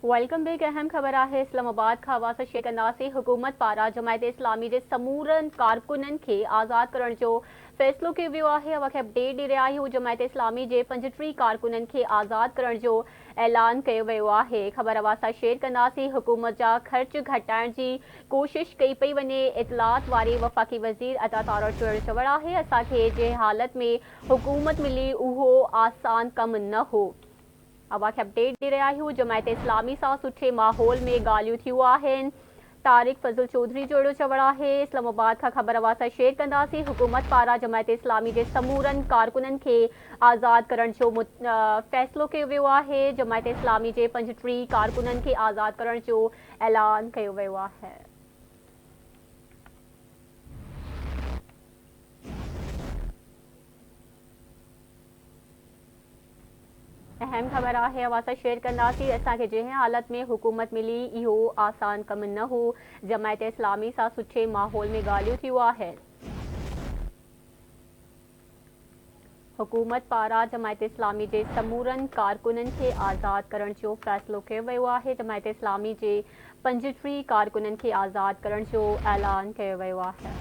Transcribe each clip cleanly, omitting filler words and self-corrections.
Welcome back. अहम ख़बर आहे इस्लामाबाद खां आवाज़ शेयर कंदासीं। हुकूमत पारां जमायत इस्लामी जे समूरनि कारकुननि खे आज़ादु करण जो फ़ैसिलो कयो वियो आहे। अवां खे अपडेट ॾेई रहिया आहियूं। जमायत इस्लामी जे 35 कारकुननि खे आज़ादु करण जो ऐलान कयो वियो आहे। ख़बर अवां सां शेयर कंदासीं। हुकूमत जा ख़र्च घटाइण जी कोशिश कई पई वञे। इतलात वारी वफ़ाक़ी वज़ीर अता तारड़ जो चवणु आहे, असांखे जंहिं हालत में हुकूमत मिली उहो आसान कमु न हो। अवां खे अपडेट ॾेई रहिया आहियूं। जमायत इस्लामी सां सुठे माहौल में ॻाल्हियूं थियूं आहिनि। तारिक फज़ल चौधरी जो अहिड़ो चवणु आहे। इस्लामाबाद खां ख़बर अवां सां शेयर कंदासीं। हुकूमत पारां जमायत इस्लामी जे समूरनि कारकुननि खे आज़ादु करण जो फ़ैसिलो कयो वियो आहे। जमायत इस्लामी जे 35 कारकुननि खे आज़ादु करण जो ऐलान कयो वियो आहे। अहम ख़बर आहे, अवां सां शेयर कंदासीं। असांखे जंहिं हालत में हुकूमत मिली इहो आसान कमु न हो। जमायत इस्लामी सां सुठे माहौल में ॻाल्हियूं थियूं आहिनि। हुकूमत पारां जमायत इस्लामी जे समूरनि कारकुननि खे आज़ादु करण जो फ़ैसिलो कयो वियो आहे। जमायत इस्लामी जे 35 कारकुननि खे आज़ादु करण जो ऐलान कयो वियो आहे।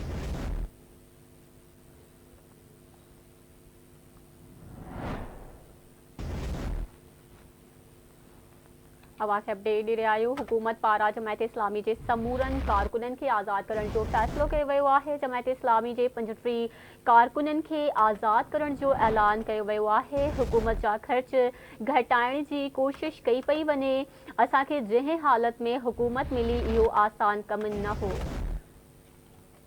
अवां खे अपडेट ॾेई रहिया आहियूं। हुकूमत पारां जमायत इस्लामी जे समूरनि कारकुननि खे आज़ादु करण जो फ़ैसिलो कयो वियो आहे। जमायत इस्लामी जे 35 कारकुननि खे आज़ादु करण जो ऐलान कयो वियो आहे। हुकूमत जा ख़र्च घटाइण जी कोशिश कई पई वञे। असांखे जंहिं हालत में हुकूमत मिली इहो आसान कमु न हो।